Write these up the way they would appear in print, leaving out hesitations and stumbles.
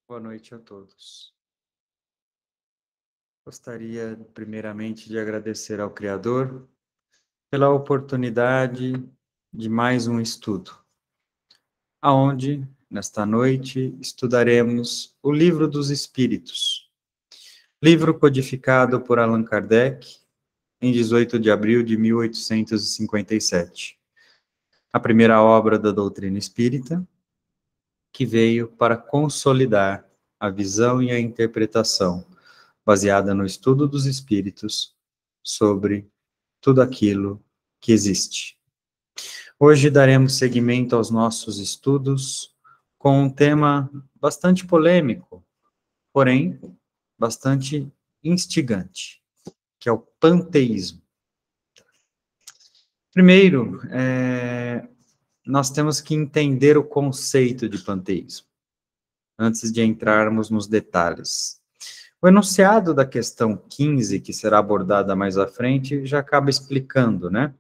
Boa noite a todos. Gostaria, primeiramente, de agradecer ao Criador pela oportunidade de mais um estudo, aonde, nesta noite, estudaremos o Livro dos Espíritos, livro codificado por Allan Kardec em 18 de abril de 1857, a primeira obra da doutrina espírita, que veio para consolidar a visão e a interpretação baseada no estudo dos espíritos sobre tudo aquilo que existe. Hoje daremos seguimento aos nossos estudos com um tema bastante polêmico, porém bastante instigante, que é o panteísmo. Primeiro, nós temos que entender o conceito de panteísmo, antes de entrarmos nos detalhes. O enunciado da questão 15, que será abordada mais à frente, já acaba explicando, né?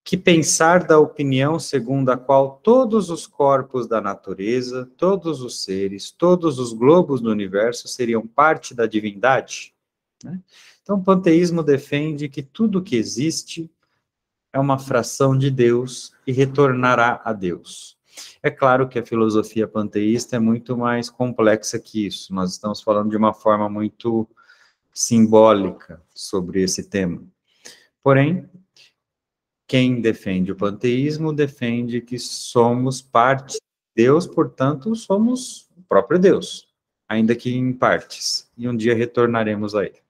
Que pensar da opinião segundo a qual todos os corpos da natureza, todos os seres, todos os globos do universo seriam parte da divindade, né? Então, o panteísmo defende que tudo que existe é uma fração de Deus e retornará a Deus. É claro que a filosofia panteísta é muito mais complexa que isso. Nós estamos falando de uma forma muito simbólica sobre esse tema. Porém, quem defende o panteísmo defende que somos parte de Deus, portanto, somos o próprio Deus, ainda que em partes, e um dia retornaremos a ele.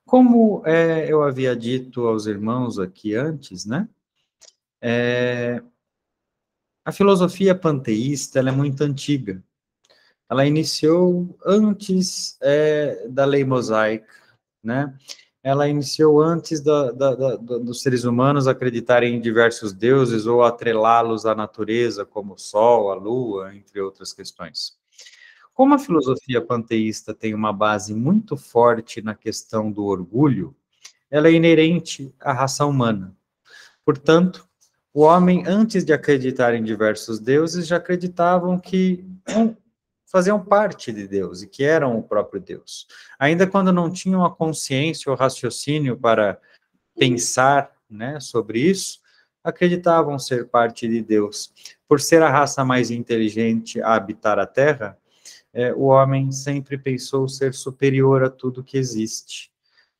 Como eu havia dito aos irmãos aqui antes, né? A filosofia panteísta ela é muito antiga. Ela iniciou antes da lei mosaica, né? Ela iniciou antes dos seres humanos acreditarem em diversos deuses ou atrelá-los à natureza, como o Sol, a Lua, entre outras questões. Como a filosofia panteísta tem uma base muito forte na questão do orgulho, ela é inerente à raça humana. Portanto, o homem, antes de acreditar em diversos deuses, já acreditavam que faziam parte de Deus e que eram o próprio Deus. Ainda quando não tinham a consciência ou raciocínio para pensar, né, sobre isso, acreditavam ser parte de Deus. Por ser a raça mais inteligente a habitar a Terra, o homem sempre pensou ser superior a tudo que existe.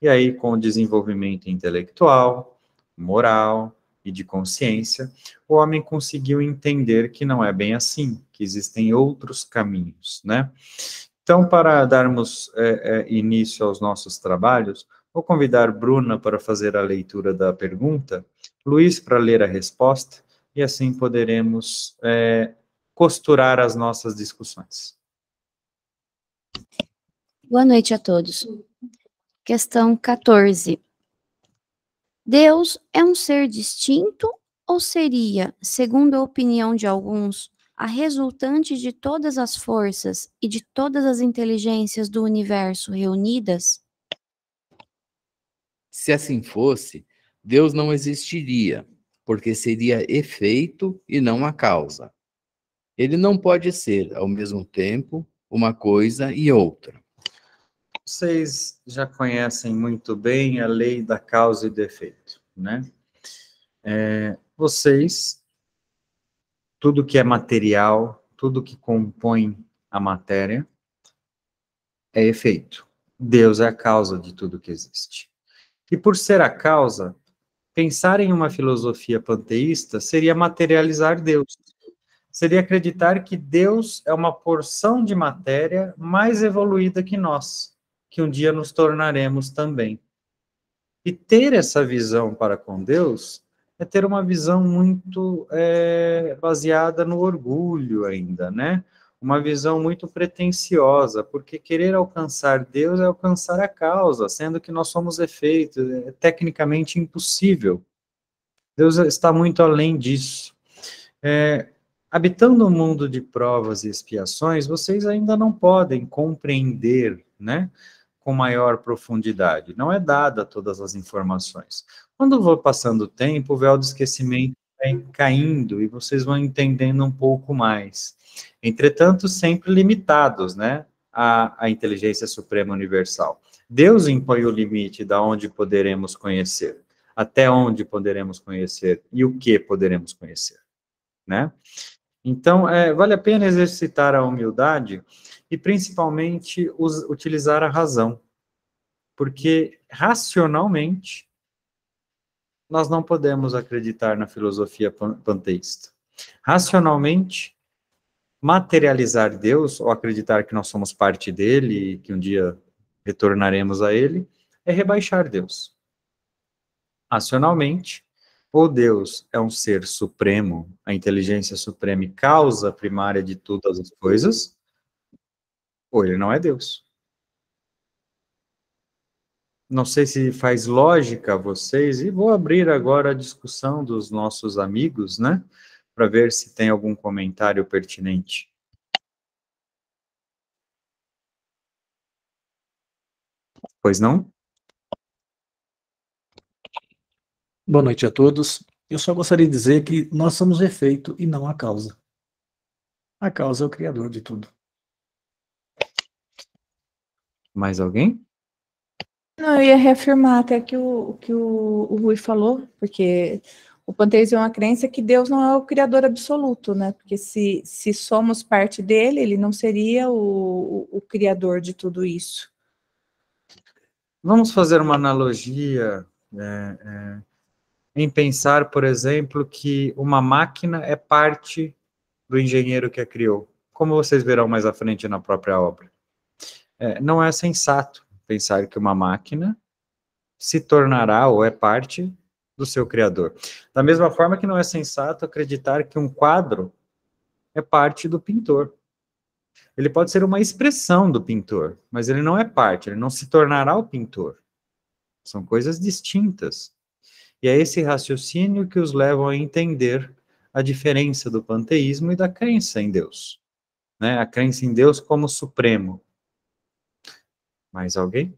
E aí, com o desenvolvimento intelectual, moral e de consciência, o homem conseguiu entender que não é bem assim, que existem outros caminhos, né? Então, para darmos início aos nossos trabalhos, vou convidar Bruna para fazer a leitura da pergunta, Luiz para ler a resposta, e assim poderemos costurar as nossas discussões. Boa noite a todos. Questão 14. Deus é um ser distinto ou seria, segundo a opinião de alguns, a resultante de todas as forças e de todas as inteligências do universo reunidas? Se assim fosse, Deus não existiria, porque seria efeito e não a causa. Ele não pode ser, ao mesmo tempo, uma coisa e outra. Vocês já conhecem muito bem a lei da causa e do efeito, né? Tudo que é material, tudo que compõe a matéria, é efeito. Deus é a causa de tudo que existe. E por ser a causa, pensar em uma filosofia panteísta seria materializar Deus. Seria acreditar que Deus é uma porção de matéria mais evoluída que nós, que um dia nos tornaremos também. E ter essa visão para com Deus é ter uma visão muito baseada no orgulho ainda, né? Uma visão muito pretensiosa, porque querer alcançar Deus é alcançar a causa, sendo que nós somos efeito, é tecnicamente impossível. Deus está muito além disso. Habitando um mundo de provas e expiações, vocês ainda não podem compreender, né, com maior profundidade. Não é dada todas as informações. Quando vou passando o tempo, o véu do esquecimento vai caindo e vocês vão entendendo um pouco mais. Entretanto, sempre limitados, né, à inteligência suprema universal. Deus impõe o limite da onde poderemos conhecer, até onde poderemos conhecer e o que poderemos conhecer, né? Então, vale a pena exercitar a humildade e, principalmente, utilizar a razão, porque, racionalmente, nós não podemos acreditar na filosofia panteísta. Racionalmente, materializar Deus, ou acreditar que nós somos parte dele e que um dia retornaremos a ele, é rebaixar Deus. Racionalmente, ou Deus é um ser supremo, a inteligência suprema e causa primária de todas as coisas, ou ele não é Deus. Não sei se faz lógica a vocês, e vou abrir agora a discussão dos nossos amigos, né? Para ver se tem algum comentário pertinente. Pois não? Boa noite a todos. Eu só gostaria de dizer que nós somos efeito e não a causa. A causa é o criador de tudo. Mais alguém? Não, eu ia reafirmar até que o Rui falou, porque o panteísmo é uma crença que Deus não é o criador absoluto, né? Porque se somos parte dele, ele não seria o criador de tudo isso. Vamos fazer uma analogia em pensar, por exemplo, que uma máquina é parte do engenheiro que a criou, como vocês verão mais à frente na própria obra. Não é sensato pensar que uma máquina se tornará ou é parte do seu criador. Da mesma forma que não é sensato acreditar que um quadro é parte do pintor. Ele pode ser uma expressão do pintor, mas ele não é parte, ele não se tornará o pintor. São coisas distintas. E é esse raciocínio que os leva a entender a diferença do panteísmo e da crença em Deus, né? A crença em Deus como supremo. Mais alguém?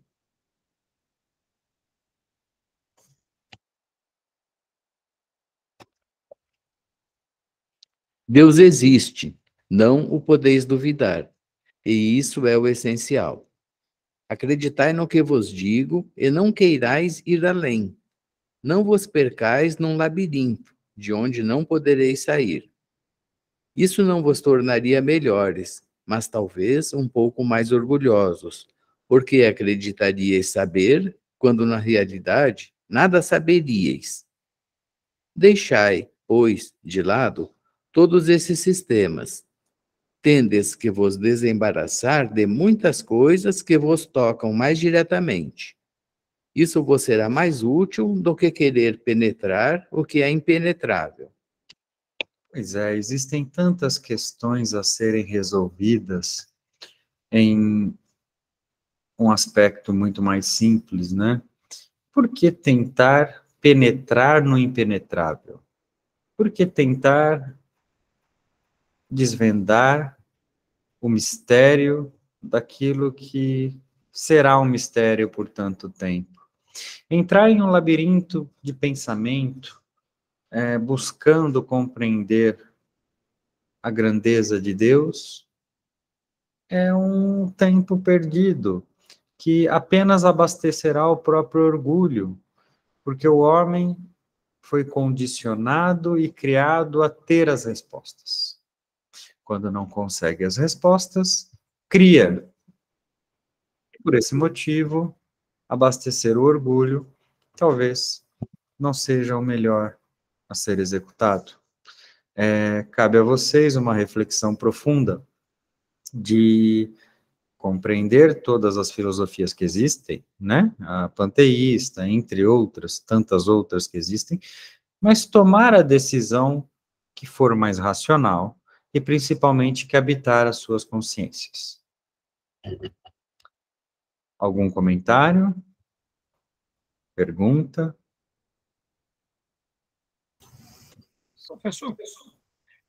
Deus existe, não o podeis duvidar, e isso é o essencial. Acreditai no que vos digo, e não queirais ir além. Não vos percais num labirinto, de onde não podereis sair. Isso não vos tornaria melhores, mas talvez um pouco mais orgulhosos, porque acreditaríeis saber, quando na realidade nada saberíeis. Deixai, pois, de lado todos esses sistemas. Tendes que vos desembaraçar de muitas coisas que vos tocam mais diretamente. Isso vos será mais útil do que querer penetrar o que é impenetrável. Pois é, existem tantas questões a serem resolvidas em um aspecto muito mais simples, né? Por que tentar penetrar no impenetrável? Por que tentar desvendar o mistério daquilo que será um mistério por tanto tempo? Entrar em um labirinto de pensamento, buscando compreender a grandeza de Deus, é um tempo perdido, que apenas abastecerá o próprio orgulho, porque o homem foi condicionado e criado a ter as respostas. Quando não consegue as respostas, cria. Por esse motivo, abastecer o orgulho talvez não seja o melhor a ser executado. Cabe a vocês uma reflexão profunda de compreender todas as filosofias que existem, né? A panteísta, entre outras, tantas outras que existem, mas tomar a decisão que for mais racional e principalmente que habitar as suas consciências. Algum comentário? Pergunta? Professor,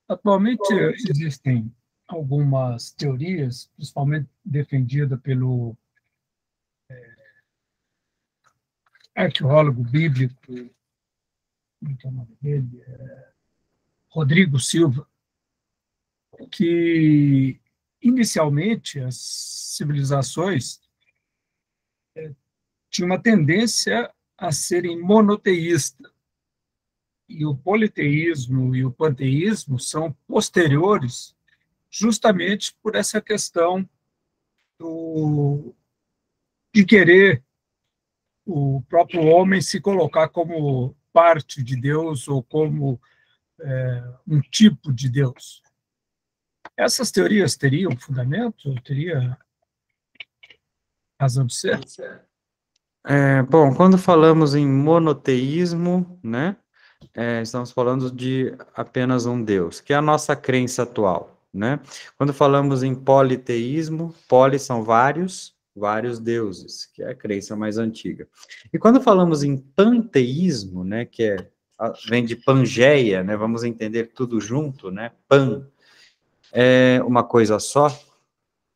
atualmente existem algumas teorias, principalmente defendidas pelo arqueólogo bíblico, como é o nome dele? Rodrigo Silva, que inicialmente as civilizações tinham uma tendência a serem monoteístas, e o politeísmo e o panteísmo são posteriores justamente por essa questão de querer o próprio homem se colocar como parte de Deus ou como um tipo de Deus. Essas teorias teriam fundamento? Teria razão de ser? Bom, quando falamos em monoteísmo, né, estamos falando de apenas um Deus, que é a nossa crença atual, né? Quando falamos em politeísmo, poli são vários deuses, que é a crença mais antiga. E quando falamos em panteísmo, né, que vem de Pangeia, né, vamos entender tudo junto, né, pan é uma coisa só.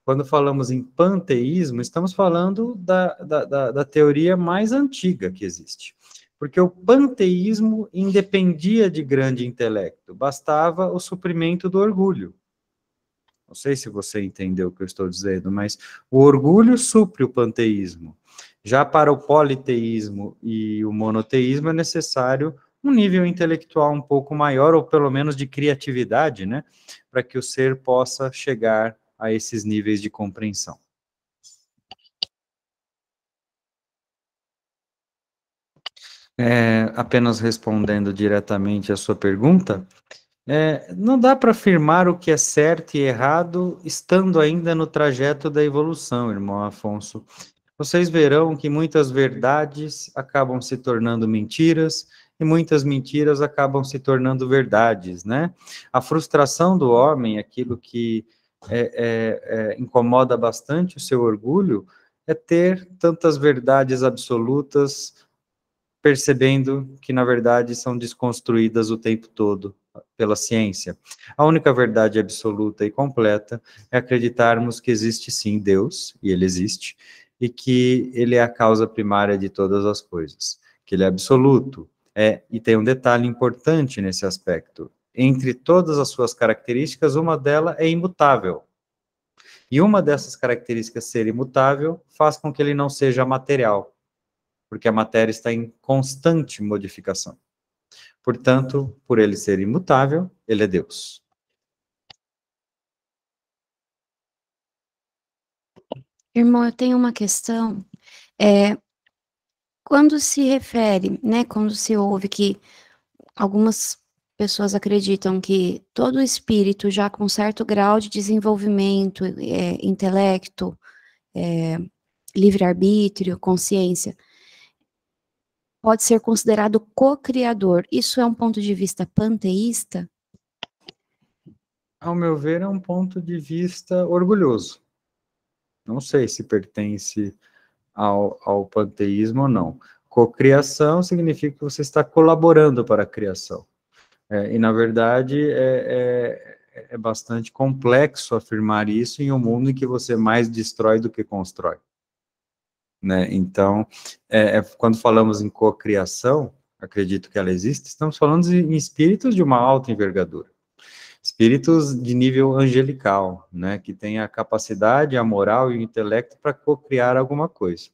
Quando falamos em panteísmo, estamos falando da teoria mais antiga que existe. Porque o panteísmo independia de grande intelecto, bastava o suprimento do orgulho. Não sei se você entendeu o que eu estou dizendo, mas o orgulho supre o panteísmo. Já para o politeísmo e o monoteísmo é necessário um nível intelectual um pouco maior, ou pelo menos de criatividade, né, para que o ser possa chegar a esses níveis de compreensão. Apenas respondendo diretamente a sua pergunta, não dá para afirmar o que é certo e errado estando ainda no trajeto da evolução, irmão Afonso. Vocês verão que muitas verdades acabam se tornando mentiras e muitas mentiras acabam se tornando verdades, né? A frustração do homem, aquilo que incomoda bastante o seu orgulho, é ter tantas verdades absolutas, percebendo que, na verdade, são desconstruídas o tempo todo pela ciência. A única verdade absoluta e completa é acreditarmos que existe sim Deus, e ele existe, e que ele é a causa primária de todas as coisas, que ele é absoluto. E tem um detalhe importante nesse aspecto: entre todas as suas características, uma delas é imutável. E uma dessas características ser imutável faz com que ele não seja material, porque a matéria está em constante modificação. Portanto, por ele ser imutável, ele é Deus. Irmão, eu tenho uma questão. Quando se refere, né, quando se ouve que algumas pessoas acreditam que todo espírito já com certo grau de desenvolvimento, intelecto, livre-arbítrio, consciência, pode ser considerado co-criador. Isso é um ponto de vista panteísta? Ao meu ver, é um ponto de vista orgulhoso. Não sei se pertence ao panteísmo ou não. Cocriação significa que você está colaborando para a criação. E, na verdade, é bastante complexo afirmar isso em um mundo em que você mais destrói do que constrói. Né? Então, quando falamos em cocriação, acredito que ela existe, estamos falando em espíritos de uma alta envergadura. Espíritos de nível angelical, né, que têm a capacidade, a moral e o intelecto para cocriar alguma coisa.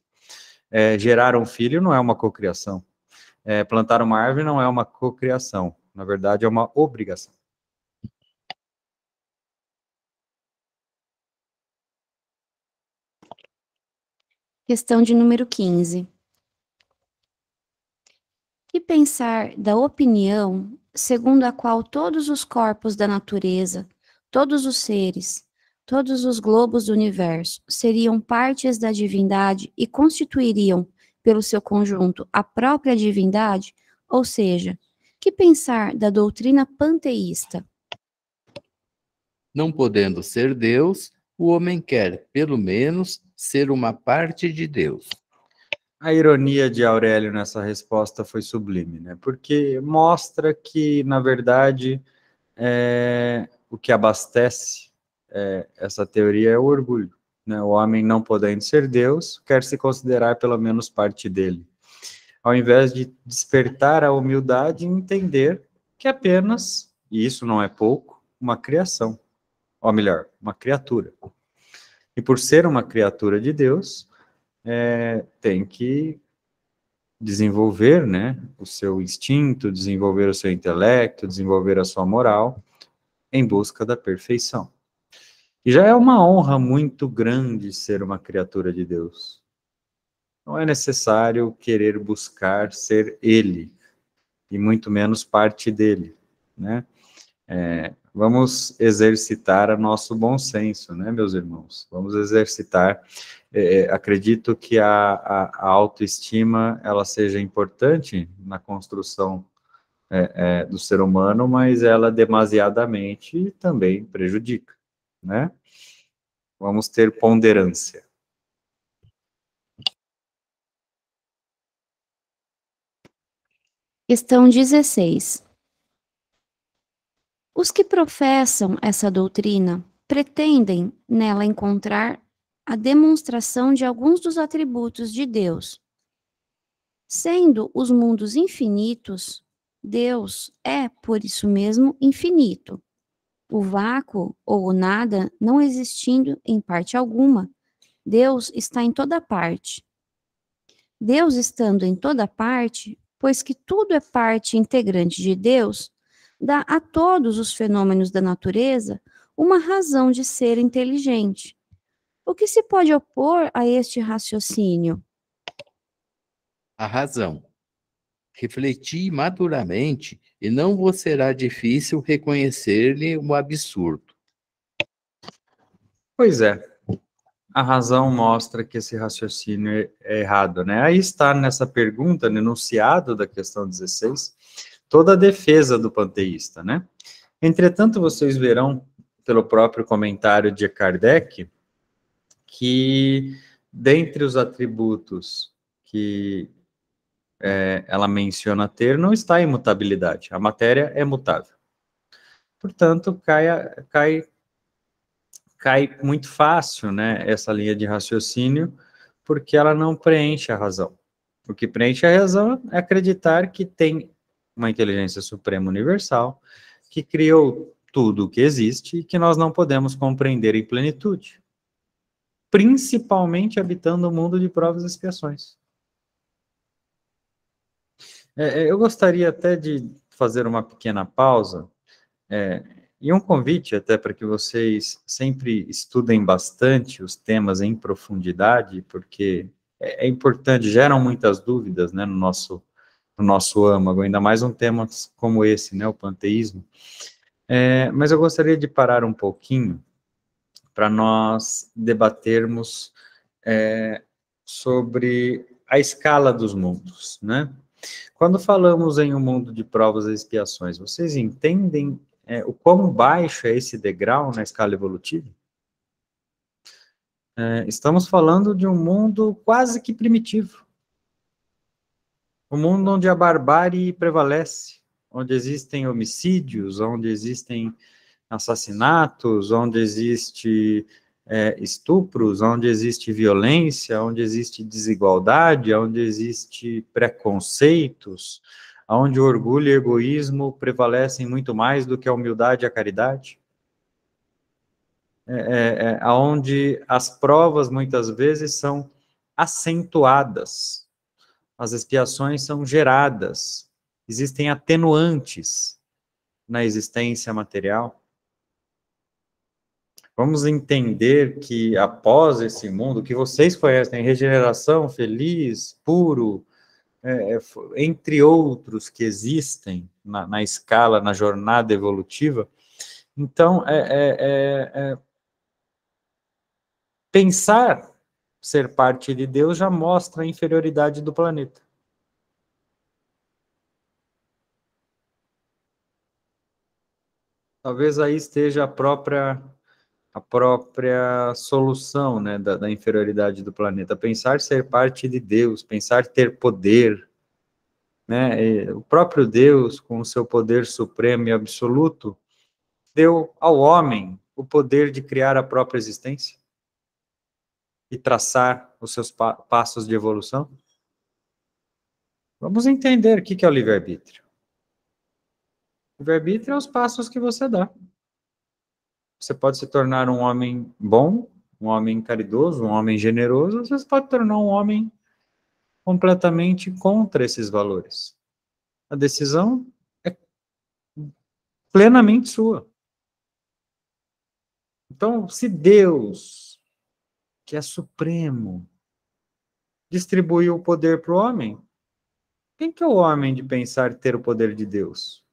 Gerar um filho não é uma cocriação. Plantar uma árvore não é uma cocriação. Na verdade, é uma obrigação. Questão de número 15. Que pensar da opinião segundo a qual todos os corpos da natureza, todos os seres, todos os globos do universo seriam partes da divindade e constituiriam, pelo seu conjunto, a própria divindade? Ou seja, que pensar da doutrina panteísta? Não podendo ser Deus, o homem quer, pelo menos, ser uma parte de Deus. A ironia de Aurélio nessa resposta foi sublime, né? Porque mostra que, na verdade, o que abastece essa teoria é o orgulho. Né? O homem, não podendo ser Deus, quer se considerar pelo menos parte dele. Ao invés de despertar a humildade e entender que apenas, e isso não é pouco, uma criação, ou melhor, uma criatura. E por ser uma criatura de Deus, tem que desenvolver, né, o seu instinto, desenvolver o seu intelecto, desenvolver a sua moral, em busca da perfeição. E já é uma honra muito grande ser uma criatura de Deus. Não é necessário querer buscar ser Ele, e muito menos parte dele, né? Vamos exercitar o nosso bom senso, né, meus irmãos? Vamos exercitar. Acredito que a autoestima, ela seja importante na construção do ser humano, mas ela demasiadamente também prejudica, né? Vamos ter ponderância. Questão 16. Os que professam essa doutrina pretendem nela encontrar a demonstração de alguns dos atributos de Deus. Sendo os mundos infinitos, Deus é, por isso mesmo, infinito. O vácuo ou o nada não existindo em parte alguma, Deus está em toda parte. Deus estando em toda parte, pois que tudo é parte integrante de Deus, dá a todos os fenômenos da natureza uma razão de ser inteligente. O que se pode opor a este raciocínio? A razão. Refleti maduramente e não vos será difícil reconhecer-lhe o absurdo. Pois é, a razão mostra que esse raciocínio é errado, né? Aí está nessa pergunta, no enunciado da questão 16, toda a defesa do panteísta, né? Entretanto, vocês verão, pelo próprio comentário de Kardec, que dentre os atributos que ela menciona ter, não está a imutabilidade. A matéria é mutável. Portanto, cai muito fácil, né, essa linha de raciocínio, porque ela não preenche a razão. O que preenche a razão é acreditar que tem uma inteligência suprema universal, que criou tudo o que existe e que nós não podemos compreender em plenitude, principalmente habitando o mundo de provas e expiações. Eu gostaria até de fazer uma pequena pausa, e um convite até para que vocês sempre estudem bastante os temas em profundidade, porque é importante, geram muitas dúvidas, né, no nosso âmago, ainda mais um tema como esse, né, o panteísmo. Mas eu gostaria de parar um pouquinho para nós debatermos sobre a escala dos mundos, né? Quando falamos em um mundo de provas e expiações, vocês entendem o quão baixo é esse degrau na escala evolutiva? Estamos falando de um mundo quase que primitivo. Um mundo onde a barbárie prevalece, onde existem homicídios, onde existem assassinatos, onde existe estupros, onde existe violência, onde existe desigualdade, onde existe preconceitos, onde o orgulho e o egoísmo prevalecem muito mais do que a humildade e a caridade, onde as provas muitas vezes são acentuadas, as expiações são geradas, existem atenuantes na existência material. Vamos entender que após esse mundo, que vocês conhecem, regeneração, feliz, puro, entre outros que existem na escala, na jornada evolutiva, então, pensar ser parte de Deus já mostra a inferioridade do planeta. Talvez aí esteja a própria solução, né, da inferioridade do planeta. Pensar ser parte de Deus, pensar ter poder, né? O próprio Deus, com o seu poder supremo e absoluto, deu ao homem o poder de criar a própria existência e traçar os seus passos de evolução. Vamos entender o que é o livre-arbítrio. O livre-arbítrio é os passos que você dá. Você pode se tornar um homem bom, um homem caridoso, um homem generoso, ou você pode tornar um homem completamente contra esses valores. A decisão é plenamente sua. Então, se Deus, que é supremo, distribuiu o poder para o homem, quem que é o homem de pensar ter o poder de Deus?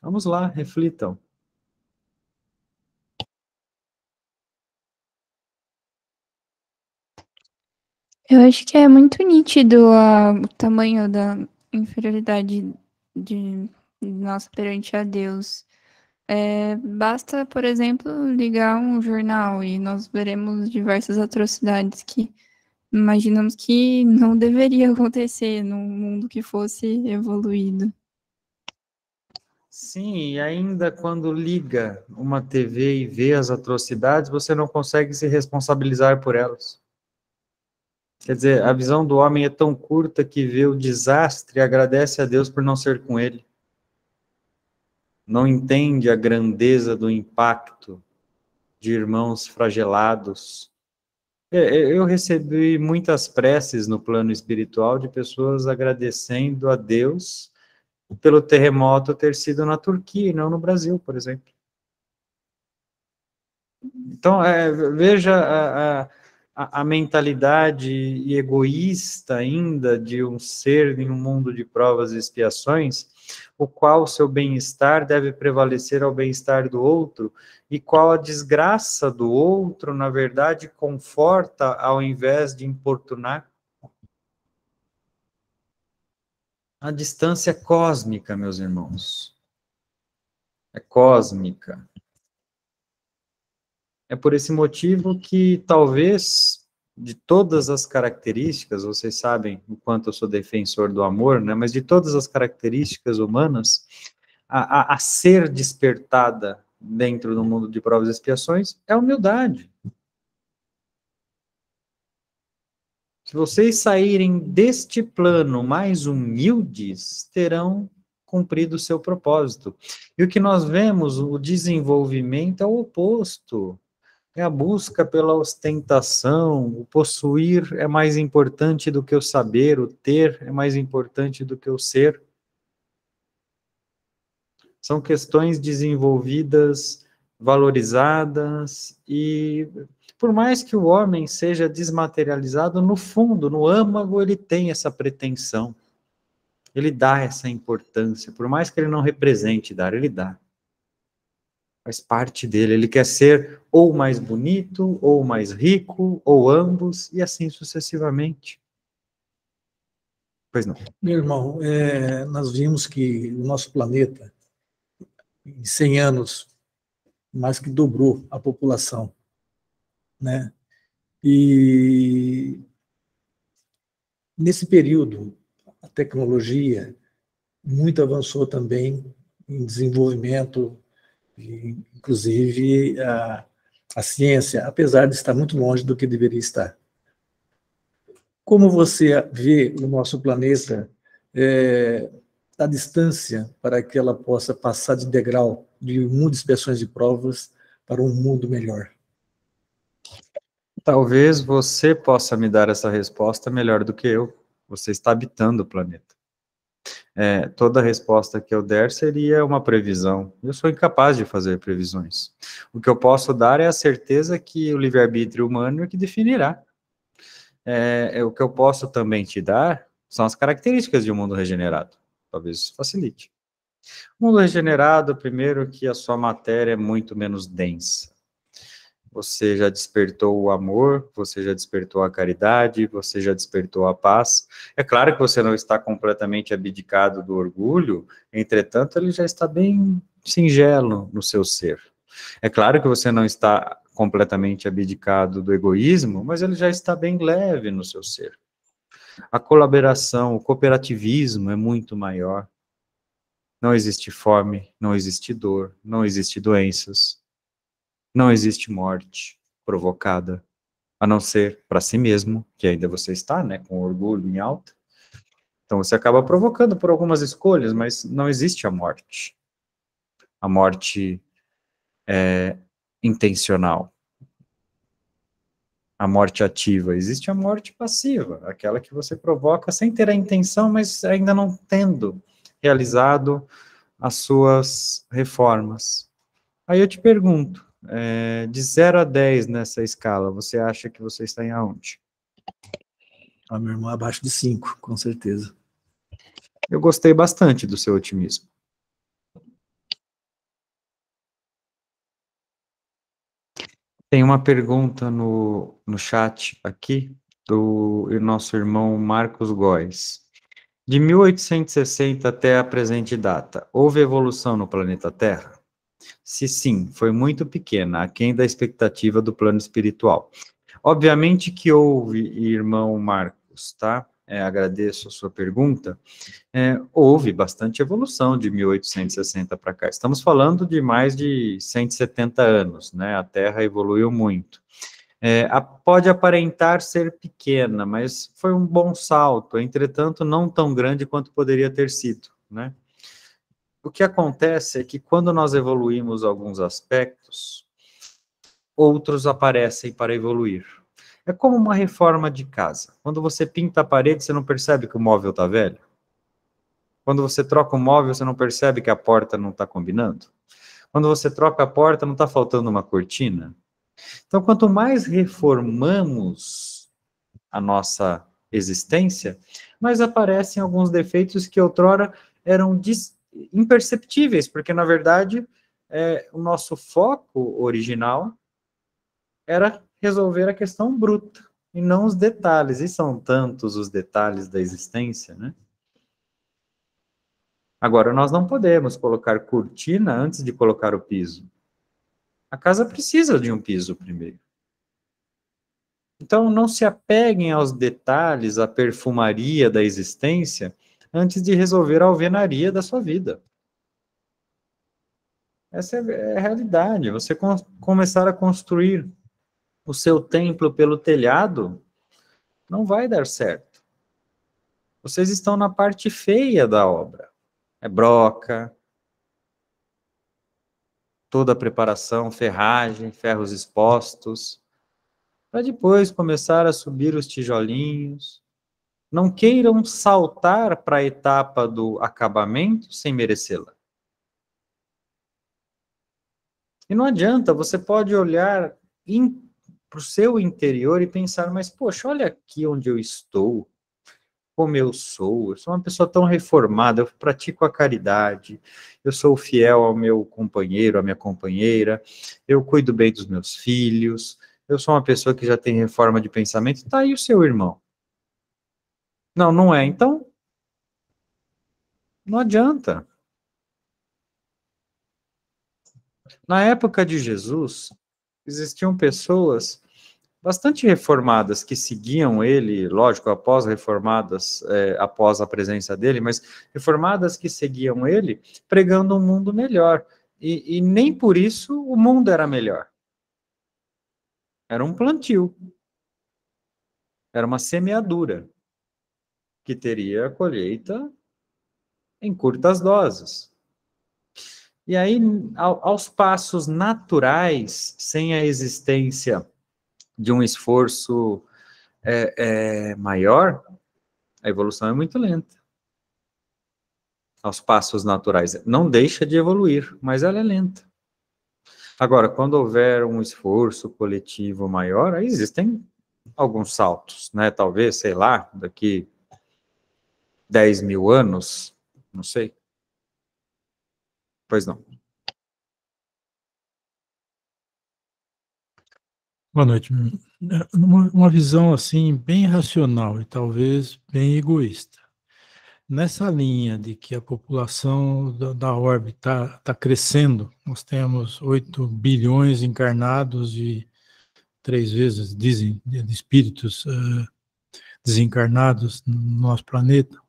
Vamos lá, reflitam. Eu acho que é muito nítido o tamanho da inferioridade de nossa perante a Deus. Basta, por exemplo, ligar um jornal e nós veremos diversas atrocidades que imaginamos que não deveria acontecer num mundo que fosse evoluído. Sim, e ainda quando liga uma TV e vê as atrocidades, você não consegue se responsabilizar por elas. Quer dizer, a visão do homem é tão curta que vê o desastre e agradece a Deus por não ser com ele. Não entende a grandeza do impacto de irmãos flagelados. Eu recebi muitas preces no plano espiritual de pessoas agradecendo a Deus pelo terremoto ter sido na Turquia e não no Brasil, por exemplo. Então, veja a mentalidade egoísta ainda de um ser em um mundo de provas e expiações, o qual o seu bem-estar deve prevalecer ao bem-estar do outro, e qual a desgraça do outro, na verdade, conforta ao invés de importunar. A distância é cósmica, meus irmãos. É cósmica. É por esse motivo que talvez, de todas as características, vocês sabem o quanto eu sou defensor do amor, né? Mas de todas as características humanas, a ser despertada dentro do mundo de provas e expiações é a humildade. Se vocês saírem deste plano mais humildes, terão cumprido o seu propósito. E o que nós vemos, o desenvolvimento é o oposto. É a busca pela ostentação, o possuir é mais importante do que o saber, o ter é mais importante do que o ser. São questões desenvolvidas, valorizadas, e por mais que o homem seja desmaterializado, no fundo, no âmago, ele tem essa pretensão. Ele dá essa importância, por mais que ele não represente dar, ele dá. Faz parte dele, ele quer ser ou mais bonito, ou mais rico, ou ambos, e assim sucessivamente. Pois não. Meu irmão, nós vimos que o nosso planeta, em 100 anos, mais que dobrou a população, né? E nesse período, a tecnologia muito avançou também em desenvolvimento, inclusive a ciência, apesar de estar muito longe do que deveria estar. Como você vê o nosso planeta a distância para que ela possa passar de degrau de um mundo de expiações de provas para um mundo melhor? Talvez você possa me dar essa resposta melhor do que eu. Você está habitando o planeta. Toda resposta que eu der seria uma previsão. Eu sou incapaz de fazer previsões. O que eu posso dar é a certeza que o livre-arbítrio humano é que definirá. O que eu posso também te dar são as características de um mundo regenerado. Talvez isso facilite. O mundo regenerado, primeiro, que a sua matéria é muito menos densa. Você já despertou o amor, você já despertou a caridade, você já despertou a paz. É claro que você não está completamente abdicado do orgulho, entretanto, ele já está bem singelo no seu ser. É claro que você não está completamente abdicado do egoísmo, mas ele já está bem leve no seu ser. A colaboração, o cooperativismo é muito maior. Não existe fome, não existe dor, não existe doenças. Não existe morte provocada, a não ser para si mesmo, que ainda você está, né, com orgulho em alta. Então você acaba provocando por algumas escolhas, mas não existe a morte. A morte intencional. A morte ativa. Existe a morte passiva, aquela que você provoca sem ter a intenção, mas ainda não tendo realizado as suas reformas. Aí eu te pergunto, de 0 a 10 nessa escala, você acha que você está em aonde? Meu irmão, abaixo de 5, com certeza. Eu gostei bastante do seu otimismo. Tem uma pergunta no chat aqui, do nosso irmão Marcos Góes. De 1860 até a presente data, houve evolução no planeta Terra? Se sim, foi muito pequena, aquém da expectativa do plano espiritual. Obviamente que houve, irmão Marcos, tá? Agradeço a sua pergunta. Houve bastante evolução de 1860 para cá. Estamos falando de mais de 170 anos, né? A Terra evoluiu muito. Pode aparentar ser pequena, mas foi um bom salto, entretanto, não tão grande quanto poderia ter sido, né? O que acontece é que quando nós evoluímos alguns aspectos, outros aparecem para evoluir. É como uma reforma de casa. Quando você pinta a parede, você não percebe que o móvel está velho? Quando você troca o móvel, você não percebe que a porta não está combinando? Quando você troca a porta, não está faltando uma cortina? Então, quanto mais reformamos a nossa existência, mais aparecem alguns defeitos que outrora eram imperceptíveis, porque, na verdade, o nosso foco original era resolver a questão bruta, e não os detalhes, e são tantos os detalhes da existência, né? Agora, nós não podemos colocar cortina antes de colocar o piso. A casa precisa de um piso primeiro. Então, não se apeguem aos detalhes, à perfumaria da existência, antes de resolver a alvenaria da sua vida. Essa é a realidade. Você começar a construir o seu templo pelo telhado, não vai dar certo. Vocês estão na parte feia da obra. É broca, toda a preparação, ferragem, ferros expostos, para depois começar a subir os tijolinhos. Não queiram saltar para a etapa do acabamento sem merecê-la. E não adianta, você pode olhar para o seu interior e pensar, mas poxa, olha aqui onde eu estou, como eu sou uma pessoa tão reformada, eu pratico a caridade, eu sou fiel ao meu companheiro, à minha companheira, eu cuido bem dos meus filhos, eu sou uma pessoa que já tem reforma de pensamento, está aí o seu irmão. Não, não é, então não adianta. Na época de Jesus, existiam pessoas bastante reformadas que seguiam ele, lógico, após a presença dele, mas reformadas que seguiam ele, pregando um mundo melhor. E nem por isso o mundo era melhor. Era um plantio. Era uma semeadura que teria a colheita em curtas doses. E aí, aos passos naturais, sem a existência de um esforço maior, a evolução é muito lenta. Aos passos naturais. Não deixa de evoluir, mas ela é lenta. Agora, quando houver um esforço coletivo maior, aí existem alguns saltos, né? Talvez, sei lá, daqui 10 mil anos, não sei. Pois não. Boa noite. Uma visão assim bem racional e talvez bem egoísta. Nessa linha de que a população da órbita está crescendo, nós temos 8 bilhões encarnados e 3 vezes, dizem, de espíritos desencarnados no nosso planeta.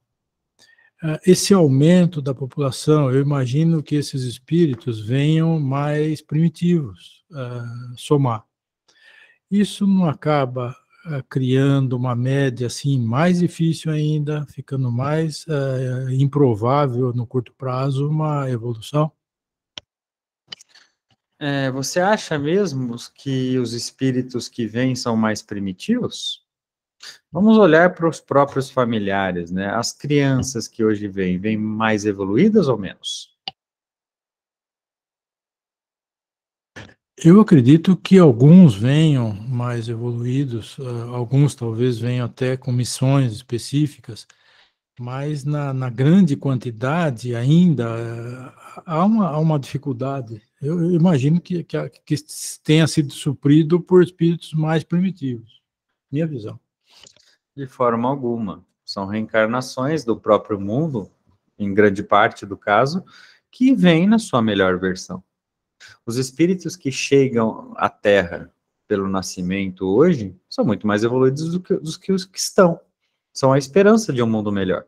Esse aumento da população, eu imagino que esses espíritos venham mais primitivos somar. Isso não acaba criando uma média assim mais difícil ainda, ficando mais improvável no curto prazo uma evolução? Você acha mesmo que os espíritos que vêm são mais primitivos? Vamos olhar para os próprios familiares, né? As crianças que hoje vêm mais evoluídas ou menos? Eu acredito que alguns venham mais evoluídos, alguns talvez venham até com missões específicas, mas na grande quantidade ainda há uma dificuldade. Eu imagino que tenha sido suprido por espíritos mais primitivos. Minha visão. De forma alguma. São reencarnações do próprio mundo, em grande parte do caso, que vêm na sua melhor versão. Os espíritos que chegam à Terra pelo nascimento hoje são muito mais evoluídos do que os que estão. São a esperança de um mundo melhor.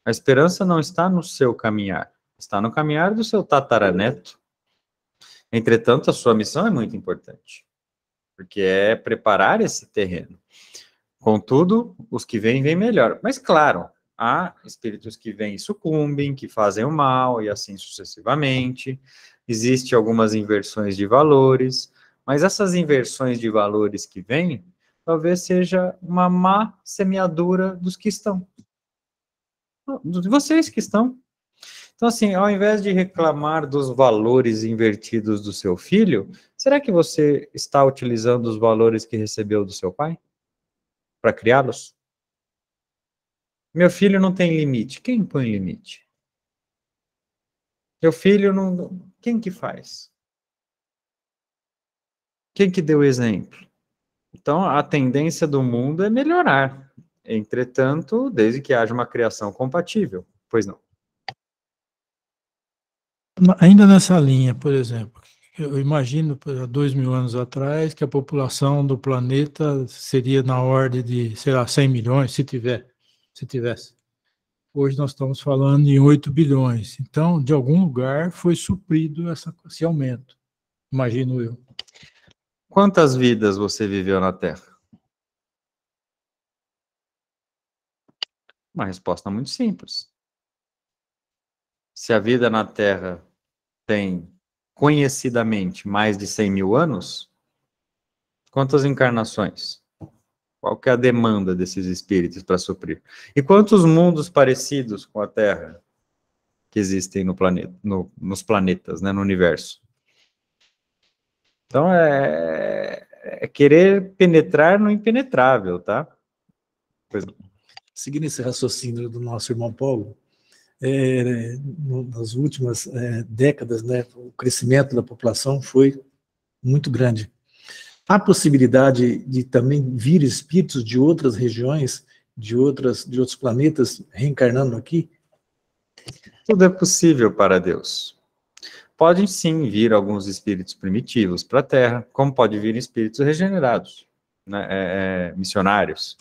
A esperança não está no seu caminhar, está no caminhar do seu tataraneto. Entretanto, a sua missão é muito importante, porque é preparar esse terreno. Contudo, os que vêm melhor. Mas, claro, há espíritos que vêm e sucumbem, que fazem o mal, e assim sucessivamente. Existem algumas inversões de valores, mas essas inversões de valores que vêm, talvez seja uma má semeadura dos que estão. De vocês que estão. Então, assim, ao invés de reclamar dos valores invertidos do seu filho, será que você está utilizando os valores que recebeu do seu pai para criá-los? Meu filho não tem limite. Quem põe limite? Meu filho não... Quem que faz? Quem que deu exemplo? Então, a tendência do mundo é melhorar. Entretanto, desde que haja uma criação compatível. Pois não. Ainda nessa linha, por exemplo, eu imagino, há 2.000 anos atrás, que a população do planeta seria na ordem de, sei lá, 100 milhões, se tivesse. Hoje nós estamos falando em 8 bilhões. Então, de algum lugar foi suprido esse aumento, imagino eu. Quantas vidas você viveu na Terra? Uma resposta muito simples. Se a vida na Terra tem, conhecidamente, mais de 100 mil anos, quantas encarnações? Qual que é a demanda desses espíritos para suprir? E quantos mundos parecidos com a Terra que existem no planeta, nos planetas, né, no universo? Então, é querer penetrar no impenetrável, tá? Seguindo esse raciocínio do nosso irmão Paulo, nas últimas décadas, né, o crescimento da população foi muito grande. Há possibilidade de também vir espíritos de outras regiões, de outros planetas reencarnando aqui? Tudo é possível para Deus. Podem sim vir alguns espíritos primitivos para a Terra, como pode vir espíritos regenerados, né, missionários.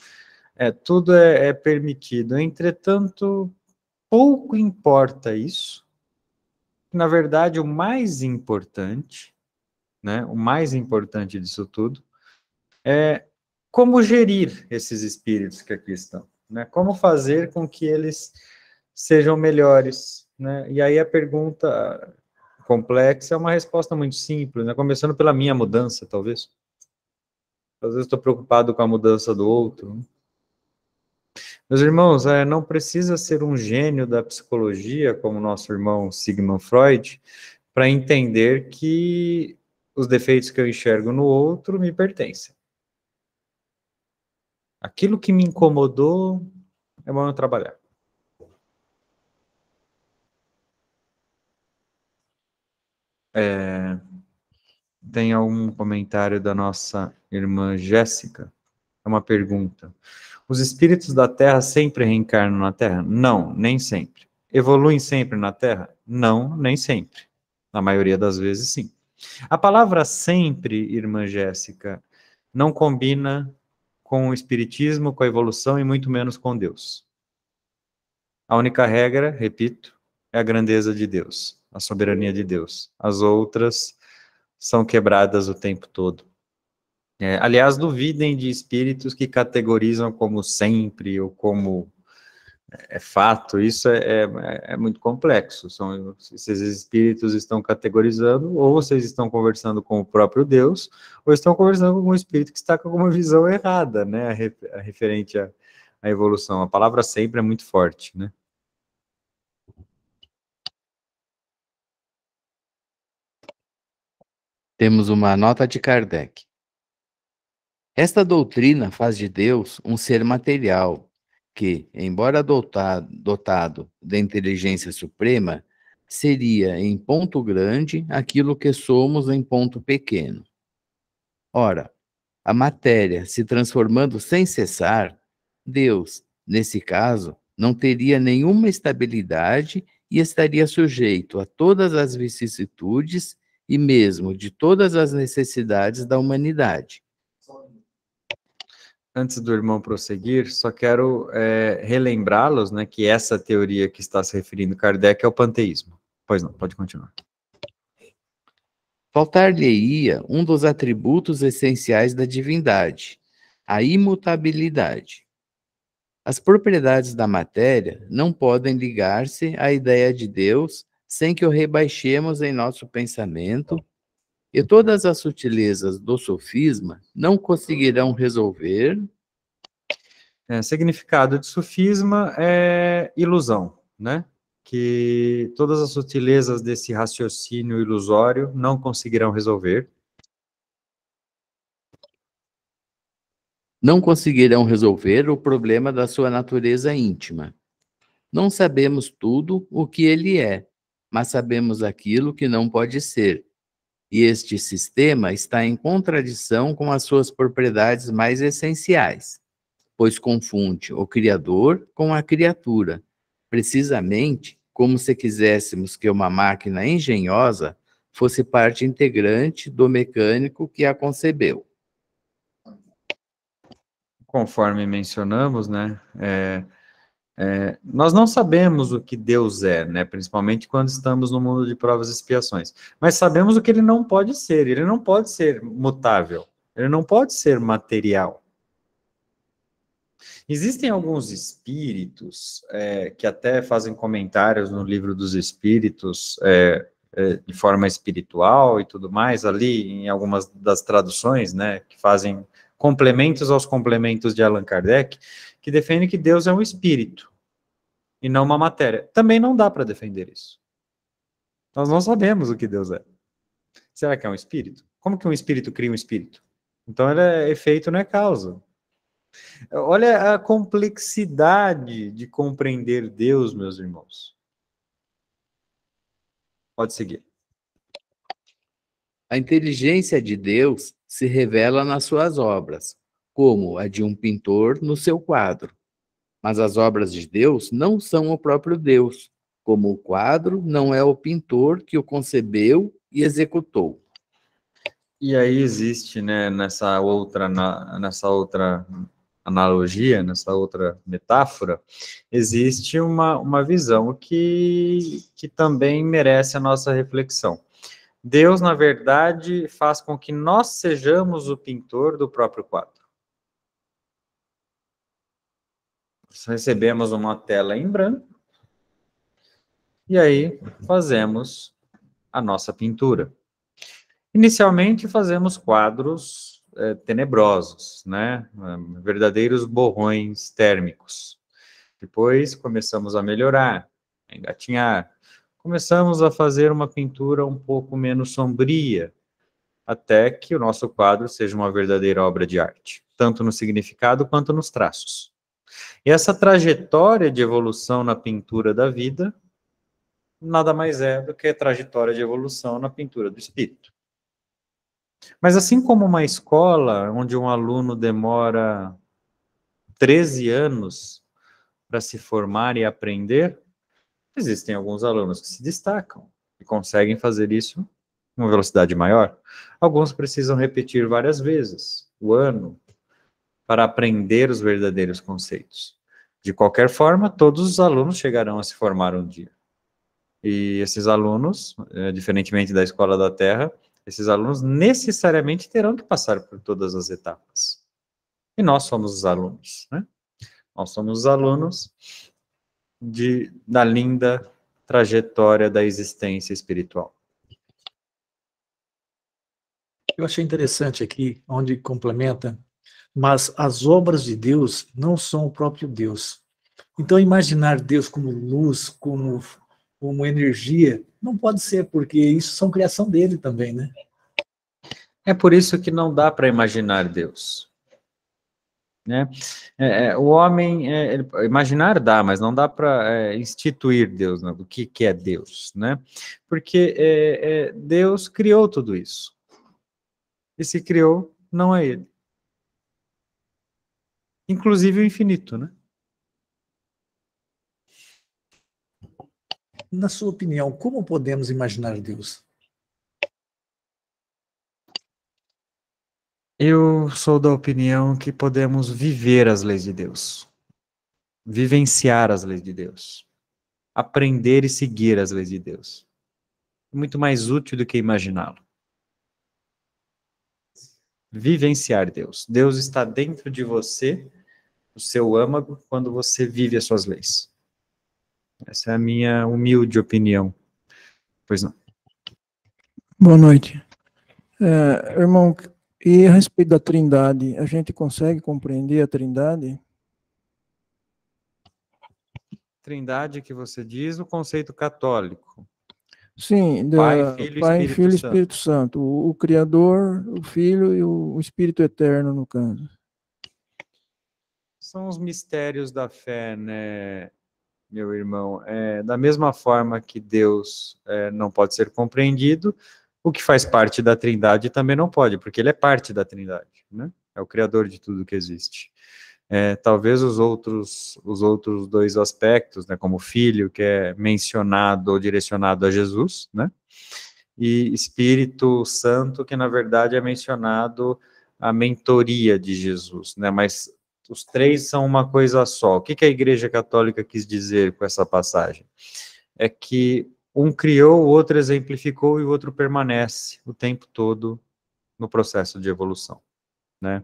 Tudo é permitido. Entretanto, pouco importa isso. Na verdade, o mais importante, né, o mais importante disso tudo, é como gerir esses espíritos que aqui estão, né? Como fazer com que eles sejam melhores, né? E aí a pergunta complexa é uma resposta muito simples, né? Começando pela minha mudança, talvez. Às vezes estou preocupado com a mudança do outro, né? Meus irmãos, não precisa ser um gênio da psicologia, como nosso irmão Sigmund Freud, para entender que os defeitos que eu enxergo no outro me pertencem. Aquilo que me incomodou, é bom eu trabalhar. Tem algum comentário da nossa irmã Jéssica? É uma pergunta. Os espíritos da Terra sempre reencarnam na Terra? Não, nem sempre. Evoluem sempre na Terra? Não, nem sempre. Na maioria das vezes, sim. A palavra sempre, irmã Jéssica, não combina com o espiritismo, com a evolução e muito menos com Deus. A única regra, repito, é a grandeza de Deus, a soberania de Deus. As outras são quebradas o tempo todo. Aliás, duvidem de espíritos que categorizam como sempre ou como fato. Isso é muito complexo. Esses espíritos estão categorizando, ou vocês estão conversando com o próprio Deus, ou estão conversando com um espírito que está com alguma visão errada, né, referente à evolução. A palavra sempre é muito forte, né? Temos uma nota de Kardec. Esta doutrina faz de Deus um ser material, que, embora dotado da inteligência suprema, seria em ponto grande aquilo que somos em ponto pequeno. Ora, a matéria se transformando sem cessar, Deus, nesse caso, não teria nenhuma estabilidade e estaria sujeito a todas as vicissitudes e mesmo de todas as necessidades da humanidade. Antes do irmão prosseguir, só quero relembrá-los, né, que essa teoria que está se referindo Kardec é o panteísmo. Pois não, pode continuar. Faltar-lhe-ia um dos atributos essenciais da divindade, a imutabilidade. As propriedades da matéria não podem ligar-se à ideia de Deus sem que o rebaixemos em nosso pensamento, e todas as sutilezas do sofisma não conseguirão resolver. Significado de sofisma é ilusão, né? Que todas as sutilezas desse raciocínio ilusório não conseguirão resolver. Não conseguirão resolver o problema da sua natureza íntima. Não sabemos tudo o que ele é, mas sabemos aquilo que não pode ser. E este sistema está em contradição com as suas propriedades mais essenciais, pois confunde o Criador com a criatura, precisamente como se quiséssemos que uma máquina engenhosa fosse parte integrante do mecânico que a concebeu. Conforme mencionamos, né, nós não sabemos o que Deus é, né, principalmente quando estamos no mundo de provas e expiações, mas sabemos o que ele não pode ser. Ele não pode ser mutável, ele não pode ser material. Existem alguns espíritos que até fazem comentários no livro dos espíritos de forma espiritual e tudo mais, ali em algumas das traduções, né, que fazem complementos aos complementos de Allan Kardec, que defendem que Deus é um espírito e não uma matéria. Também não dá para defender isso. Nós não sabemos o que Deus é. Será que é um espírito? Como que um espírito cria um espírito? Então ele é efeito, não é causa. Olha a complexidade de compreender Deus, meus irmãos. Pode seguir. A inteligência de Deus se revela nas suas obras, como a de um pintor no seu quadro. Mas as obras de Deus não são o próprio Deus, como o quadro não é o pintor que o concebeu e executou. E aí existe, né, nessa outra analogia, nessa outra metáfora, existe uma visão que também merece a nossa reflexão. Deus, na verdade, faz com que nós sejamos o pintor do próprio quadro. Nós recebemos uma tela em branco, e aí fazemos a nossa pintura. Inicialmente fazemos quadros tenebrosos, né? Verdadeiros borrões térmicos. Depois começamos a melhorar, a engatinhar. Começamos a fazer uma pintura um pouco menos sombria, até que o nosso quadro seja uma verdadeira obra de arte, tanto no significado quanto nos traços. E essa trajetória de evolução na pintura da vida nada mais é do que a trajetória de evolução na pintura do espírito. Mas assim como uma escola onde um aluno demora 13 anos para se formar e aprender, existem alguns alunos que se destacam e conseguem fazer isso com uma velocidade maior. Alguns precisam repetir várias vezes o ano para aprender os verdadeiros conceitos. De qualquer forma, todos os alunos chegarão a se formar um dia. E esses alunos, diferentemente da Escola da Terra, Esses alunos necessariamente terão que passar por todas as etapas. E nós somos os alunos, né? Nós somos os alunos da linda trajetória da existência espiritual. Eu achei interessante aqui, onde complementa, mas as obras de Deus não são o próprio Deus. Então, imaginar Deus como luz, como energia, não pode ser, porque isso são criação dele também, né? É por isso que não dá para imaginar Deus. Né? O homem, imaginar dá, mas não dá para instituir Deus, né? O que é Deus, né? Porque Deus criou tudo isso. E se criou, não é ele. Inclusive o infinito, né? Na sua opinião, como podemos imaginar Deus? Eu sou da opinião que podemos viver as leis de Deus, vivenciar as leis de Deus, aprender e seguir as leis de Deus. É muito mais útil do que imaginá-lo. Vivenciar Deus. Deus está dentro de você, o seu âmago, quando você vive as suas leis. Essa é a minha humilde opinião. Pois não. Boa noite. Irmão, e a respeito da Trindade, a gente consegue compreender a Trindade? Trindade que você diz, o conceito católico. Sim, Pai, Filho e Espírito Santo. O Criador, o Filho e o Espírito Eterno, no caso. São os mistérios da fé, né, meu irmão? Da mesma forma que Deus não pode ser compreendido, o que faz parte da Trindade também não pode, porque ele é parte da Trindade, né? É o Criador de tudo que existe. Talvez os outros dois aspectos, né, como Filho, que é mencionado ou direcionado a Jesus, né, e Espírito Santo, que na verdade é mencionado a mentoria de Jesus, né, mas os três são uma coisa só. O que a Igreja Católica quis dizer com essa passagem? É que um criou, o outro exemplificou e o outro permanece o tempo todo no processo de evolução, né?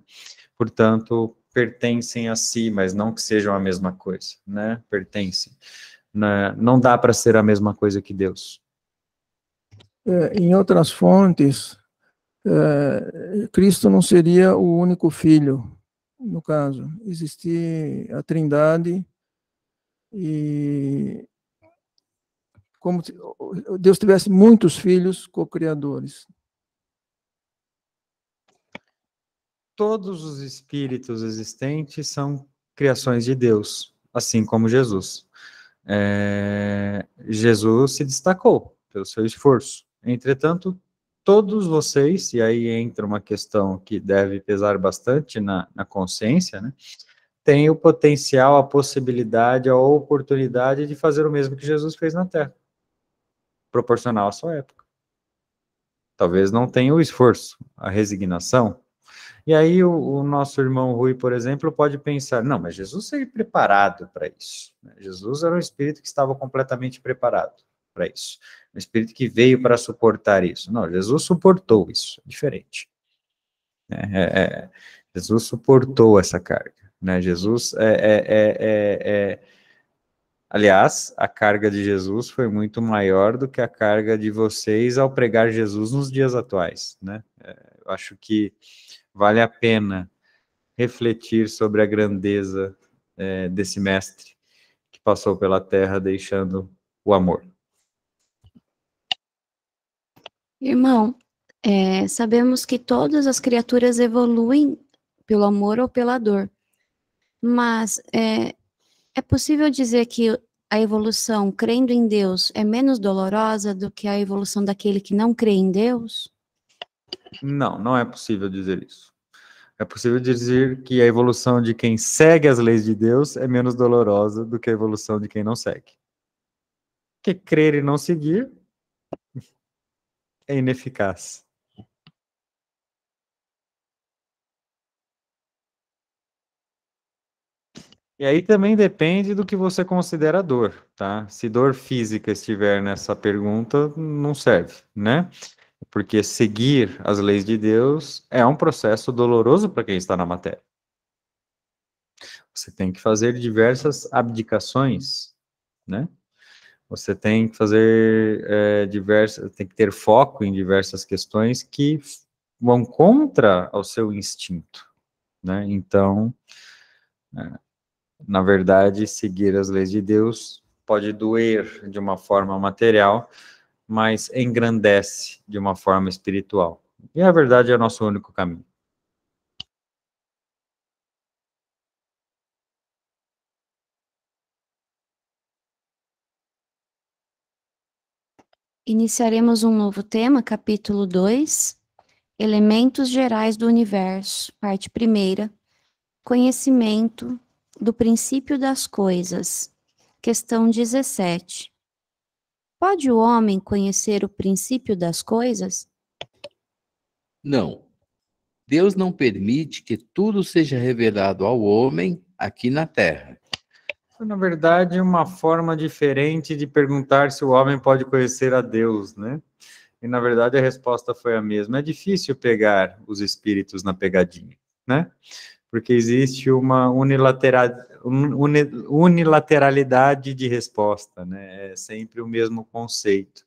Portanto, pertencem a si, mas não que sejam a mesma coisa, né? Pertencem. Não dá para ser a mesma coisa que Deus. Em outras fontes, Cristo não seria o único filho, no caso. Existia a Trindade e como se Deus tivesse muitos filhos co-criadores. Todos os espíritos existentes são criações de Deus, assim como Jesus. Jesus se destacou pelo seu esforço. Entretanto, todos vocês, e aí entra uma questão que deve pesar bastante na consciência, né? Têm o potencial, a possibilidade, a oportunidade de fazer o mesmo que Jesus fez na Terra, proporcional à sua época. Talvez não tenha o esforço, a resignação. E aí o nosso irmão Rui, por exemplo, pode pensar, não, mas Jesus foi preparado para isso. Jesus era um espírito que estava completamente preparado para isso. Um espírito que veio para suportar isso. Não, Jesus suportou isso, é diferente. Jesus suportou essa carga. Né? Jesus Aliás, a carga de Jesus foi muito maior do que a carga de vocês ao pregar Jesus nos dias atuais. Né? Eu acho que vale a pena refletir sobre a grandeza desse mestre que passou pela terra deixando o amor. Irmão, sabemos que todas as criaturas evoluem pelo amor ou pela dor, mas é possível dizer que a evolução crendo em Deus é menos dolorosa do que a evolução daquele que não crê em Deus? Não, não é possível dizer isso. É possível dizer que a evolução de quem segue as leis de Deus é menos dolorosa do que a evolução de quem não segue. Porque crer e não seguir é ineficaz. E aí também depende do que você considera dor, tá? Se dor física estiver nessa pergunta, não serve, né? Porque seguir as leis de Deus é um processo doloroso para quem está na matéria. Você tem que fazer diversas abdicações, né? Você tem que fazer tem que ter foco em diversas questões que vão contra o seu instinto, né? Então, na verdade, seguir as leis de Deus pode doer de uma forma material, mas engrandece de uma forma espiritual. E a verdade é o nosso único caminho. Iniciaremos um novo tema, capítulo 2, Elementos Gerais do Universo, parte 1ª, Conhecimento do Princípio das Coisas, questão 17. Pode o homem conhecer o princípio das coisas? Não. Deus não permite que tudo seja revelado ao homem aqui na Terra. Na verdade, uma forma diferente de perguntar se o homem pode conhecer a Deus, né? E, na verdade, a resposta foi a mesma. É difícil pegar os espíritos na pegadinha, né? Porque existe uma unilateralidade de resposta, né? É sempre o mesmo conceito.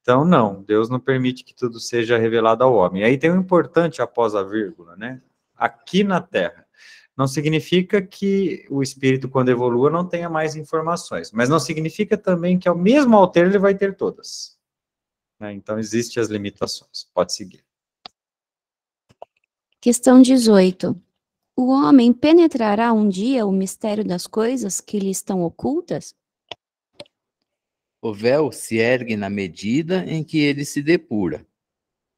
Então, não, Deus não permite que tudo seja revelado ao homem. Aí tem um importante após a vírgula, né? Aqui na Terra. Não significa que o espírito, quando evolua, não tenha mais informações, mas não significa também que, ao mesmo ao ter, ele vai ter todas. Né? Então, existem as limitações. Pode seguir. Questão 18. O homem penetrará um dia o mistério das coisas que lhe estão ocultas? O véu se ergue na medida em que ele se depura.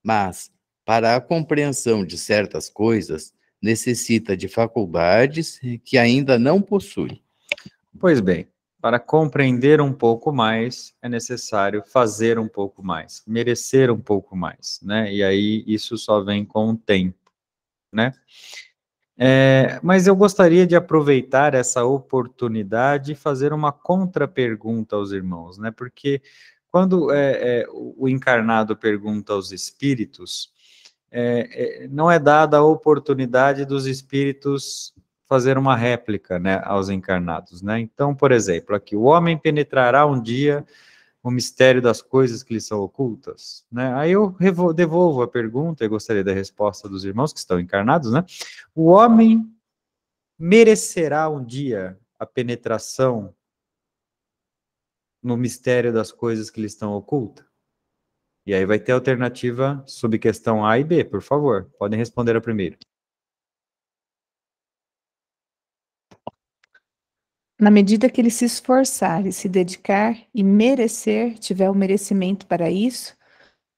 Mas, para a compreensão de certas coisas, necessita de faculdades que ainda não possui. Pois bem, para compreender um pouco mais, é necessário fazer um pouco mais, merecer um pouco mais, né? E aí isso só vem com o tempo, né? Mas eu gostaria de aproveitar essa oportunidade e fazer uma contra-pergunta aos irmãos, né? Porque quando o encarnado pergunta aos espíritos, não é dada a oportunidade dos espíritos fazer uma réplica, né, aos encarnados, né? Então, por exemplo, aqui, o homem penetrará um dia o mistério das coisas que lhe são ocultas, né? Aí eu devolvo a pergunta e gostaria da resposta dos irmãos que estão encarnados, né? O homem merecerá um dia a penetração no mistério das coisas que lhe estão ocultas? E aí vai ter alternativa subquestão A e B, por favor. Podem responder a primeira. Na medida que ele se esforçar e se dedicar e merecer, tiver o merecimento para isso,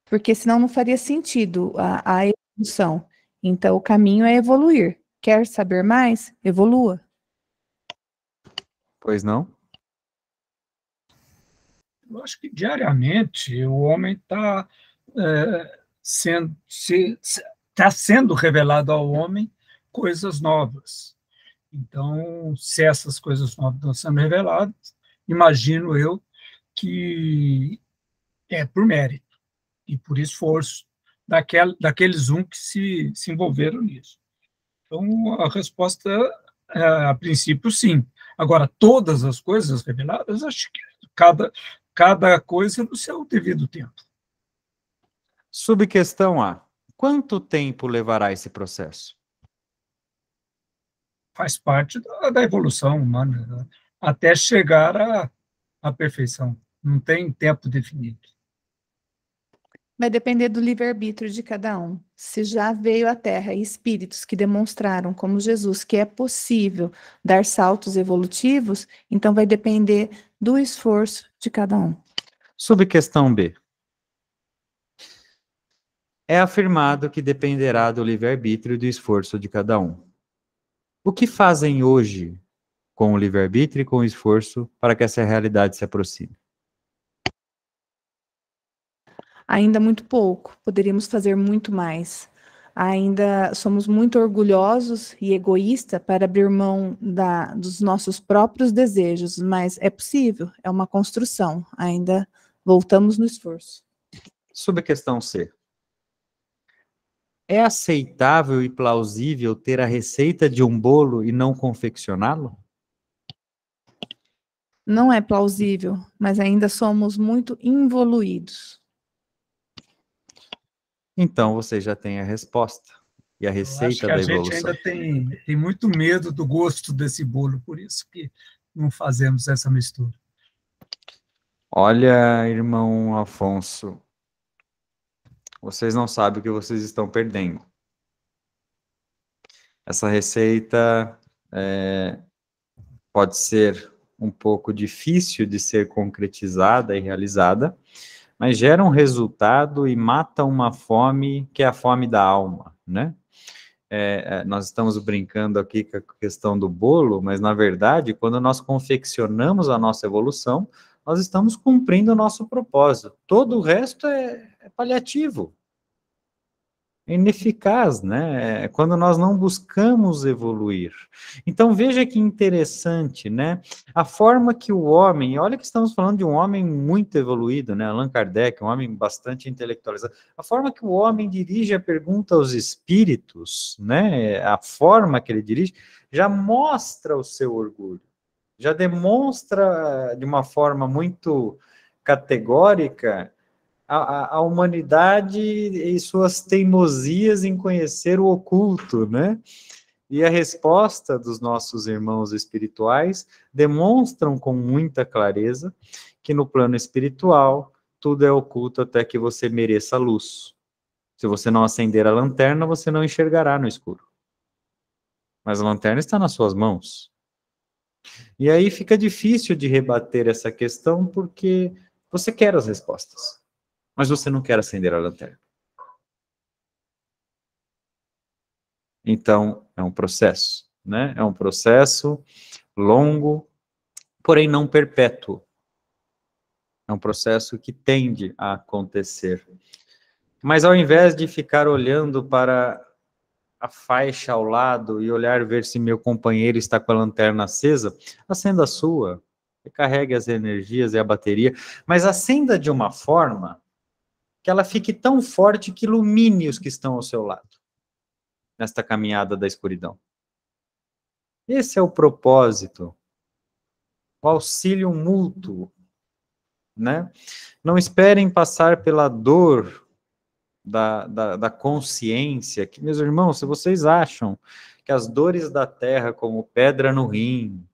porque senão não faria sentido a evolução. Então, o caminho é evoluir. Quer saber mais? Evolua. Pois não? Eu acho que diariamente o homem está sendo revelado ao homem coisas novas. Então, se essas coisas novas estão sendo reveladas, imagino eu que é por mérito e por esforço daqueles que se envolveram nisso. Então, a resposta, a princípio, sim. Agora, todas as coisas reveladas, acho que cada coisa no seu devido tempo. Subquestão A. Quanto tempo levará esse processo? Faz parte da evolução humana, né? Até chegar à perfeição. Não tem tempo definido. Vai depender do livre-arbítrio de cada um. Se já veio à Terra espíritos que demonstraram, como Jesus, que é possível dar saltos evolutivos, então vai depender do esforço de cada um. Subquestão B. É afirmado que dependerá do livre-arbítrio e do esforço de cada um. O que fazem hoje com o livre-arbítrio e com o esforço para que essa realidade se aproxime? Ainda muito pouco, poderíamos fazer muito mais. Ainda somos muito orgulhosos e egoístas para abrir mão dos nossos próprios desejos, mas é possível, é uma construção. Ainda voltamos no esforço. Subquestão C. é aceitável e plausível ter a receita de um bolo e não confeccioná-lo? Não é plausível, mas ainda somos muito involuídos. Então você já tem a resposta e a Eu acho receita que a da gente evolução. ainda tem muito medo do gosto desse bolo, por isso que não fazemos essa mistura. Olha, irmão Afonso, vocês não sabem o que vocês estão perdendo. Essa receita pode ser um pouco difícil de ser concretizada e realizada, mas gera um resultado e mata uma fome que é a fome da alma, né? Nós estamos brincando aqui com a questão do bolo, mas na verdade, quando nós confeccionamos a nossa evolução, nós estamos cumprindo o nosso propósito. Todo o resto é paliativo, é ineficaz, né? É quando nós não buscamos evoluir. Então veja que interessante, né? A forma que o homem, olha que estamos falando de um homem muito evoluído, né? Allan Kardec, um homem bastante intelectualizado. A forma que o homem dirige a pergunta aos espíritos, né? A forma que ele dirige já mostra o seu orgulho, já demonstra de uma forma muito categórica a humanidade e suas teimosias em conhecer o oculto, né? E a resposta dos nossos irmãos espirituais demonstram com muita clareza que no plano espiritual tudo é oculto até que você mereça a luz. Se você não acender a lanterna, você não enxergará no escuro. Mas a lanterna está nas suas mãos. E aí fica difícil de rebater essa questão porque você quer as respostas, mas você não quer acender a lanterna. Então, é um processo, né? É um processo longo, porém não perpétuo. É um processo que tende a acontecer. Mas ao invés de ficar olhando para a faixa ao lado e olhar ver se meu companheiro está com a lanterna acesa, acenda a sua, recarregue as energias e a bateria, mas acenda de uma forma que ela fique tão forte que ilumine os que estão ao seu lado, nesta caminhada da escuridão. Esse é o propósito, o auxílio mútuo, né? Não esperem passar pela dor da consciência, que, meus irmãos, se vocês acham que as dores da terra, como pedra no rim,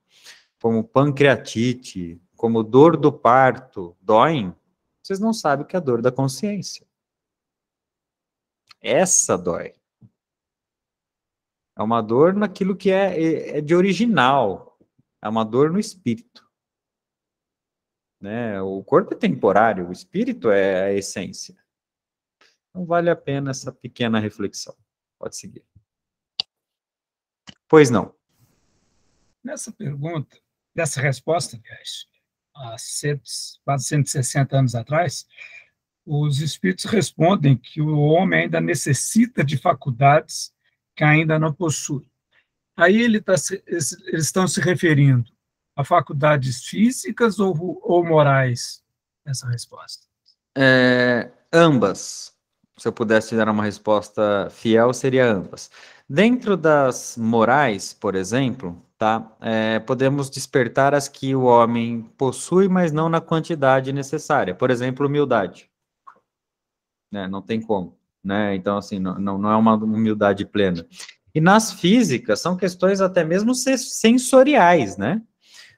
como pancreatite, como dor do parto, doem, vocês não sabem o que é a dor da consciência. Essa dói. É uma dor naquilo que é de original. É uma dor no espírito. Né? O corpo é temporário, o espírito é a essência. Então vale a pena essa pequena reflexão. Pode seguir. Pois não. Nessa pergunta, dessa resposta, aliás, há quase 160 anos atrás, os espíritos respondem que o homem ainda necessita de faculdades que ainda não possui. Aí eles estão se referindo a faculdades físicas ou morais nessa resposta? Ambas. Se eu pudesse dar uma resposta fiel, seria ambas. Dentro das morais, por exemplo, tá? Podemos despertar as que o homem possui, mas não na quantidade necessária. Por exemplo, humildade. Né? Não tem como. Né? Então, assim, não é uma humildade plena. E nas físicas, são questões até mesmo sensoriais, né?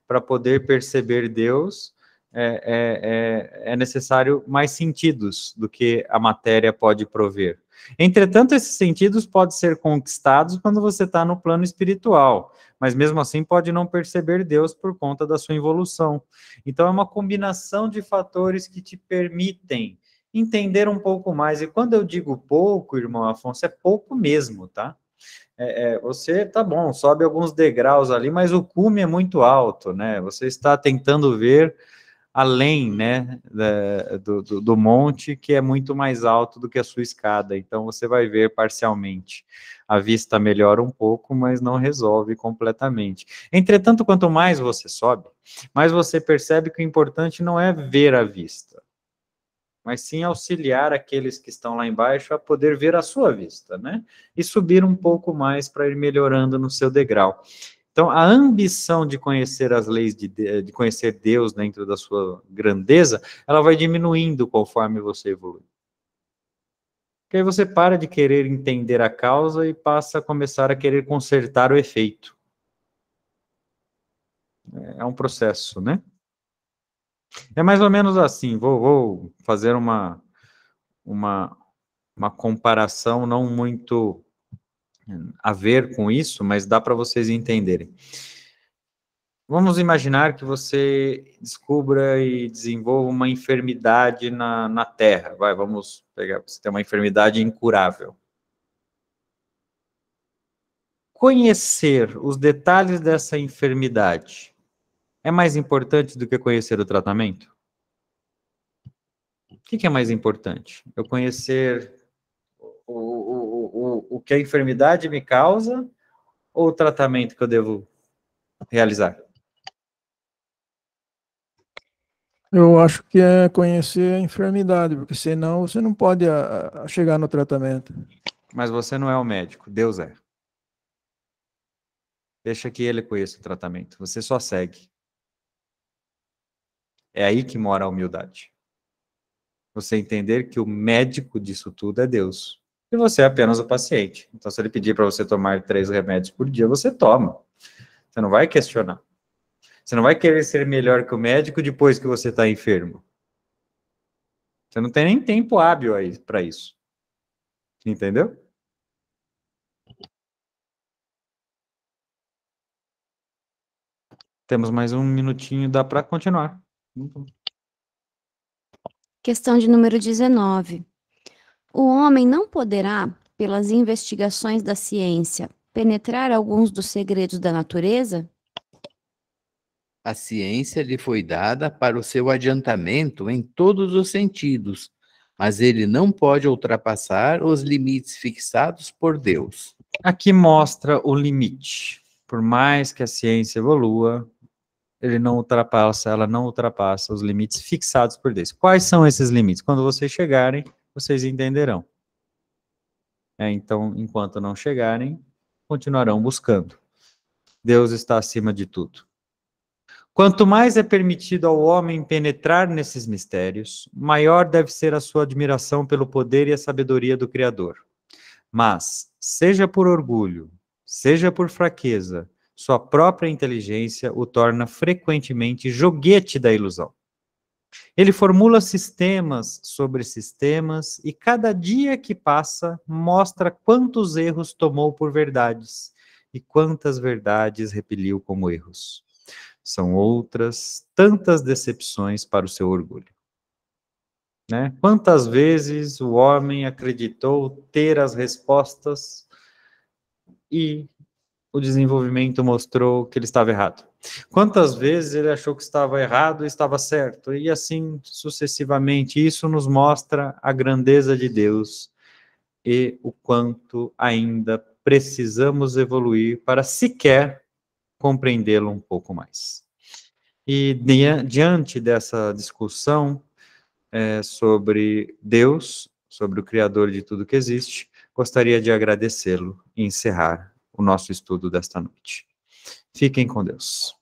Para poder perceber Deus, é necessário mais sentidos do que a matéria pode prover. Entretanto, esses sentidos podem ser conquistados quando você está no plano espiritual, mas mesmo assim pode não perceber Deus por conta da sua evolução. Então, é uma combinação de fatores que te permitem entender um pouco mais. E quando eu digo pouco, irmão Afonso, é pouco mesmo, tá? Você, tá bom, sobe alguns degraus ali, mas o cume é muito alto, né? Você está tentando ver além, né, do monte, que é muito mais alto do que a sua escada. Então, você vai ver parcialmente. A vista melhora um pouco, mas não resolve completamente. Entretanto, quanto mais você sobe, mais você percebe que o importante não é ver a vista. mas sim auxiliar aqueles que estão lá embaixo a poder ver a sua vista, né? E subir um pouco mais para ir melhorando no seu degrau. Então, a ambição de conhecer as leis, de conhecer Deus dentro da sua grandeza, ela vai diminuindo conforme você evolui. Porque aí você para de querer entender a causa e passa a começar a querer consertar o efeito. É um processo, né? É mais ou menos assim, vou fazer uma comparação não muito a ver com isso, mas dá para vocês entenderem. Vamos imaginar que você descubra e desenvolva uma enfermidade na Terra. Vamos pegar, você tem uma enfermidade incurável. Conhecer os detalhes dessa enfermidade é mais importante do que conhecer o tratamento? O que é mais importante? Eu conhecer o que a enfermidade me causa ou o tratamento que eu devo realizar? Eu acho que é conhecer a enfermidade, porque senão você não pode chegar no tratamento. Mas você não é o médico, Deus é. Deixa que ele conheça o tratamento, você só segue. É aí que mora a humildade. Você entender que o médico disso tudo é Deus. E você é apenas o paciente. Então, se ele pedir para você tomar 3 remédios por dia, você toma. Você não vai questionar. Você não vai querer ser melhor que o médico depois que você está enfermo. Você não tem nem tempo hábil para isso. Entendeu? Temos mais um minutinho, dá para continuar. Questão de número 19. O homem não poderá, pelas investigações da ciência, penetrar alguns dos segredos da natureza? A ciência lhe foi dada para o seu adiantamento em todos os sentidos, mas ele não pode ultrapassar os limites fixados por Deus. Aqui mostra o limite. Por mais que a ciência evolua, ela não ultrapassa os limites fixados por Deus. Quais são esses limites? Quando vocês chegarem, vocês entenderão. Então, enquanto não chegarem, continuarão buscando. Deus está acima de tudo. Quanto mais é permitido ao homem penetrar nesses mistérios, maior deve ser a sua admiração pelo poder e a sabedoria do Criador. Mas, seja por orgulho, seja por fraqueza, sua própria inteligência o torna frequentemente joguete da ilusão. Ele formula sistemas sobre sistemas e cada dia que passa mostra quantos erros tomou por verdades e quantas verdades repeliu como erros. São outras tantas decepções para o seu orgulho. Né? Quantas vezes o homem acreditou ter as respostas e o desenvolvimento mostrou que ele estava errado? Quantas vezes ele achou que estava errado e estava certo? E assim sucessivamente. Isso nos mostra a grandeza de Deus e o quanto ainda precisamos evoluir para sequer compreendê-lo um pouco mais. E diante dessa discussão sobre Deus, sobre o Criador de tudo que existe, gostaria de agradecê-lo e encerrar o nosso estudo desta noite. Fiquem com Deus.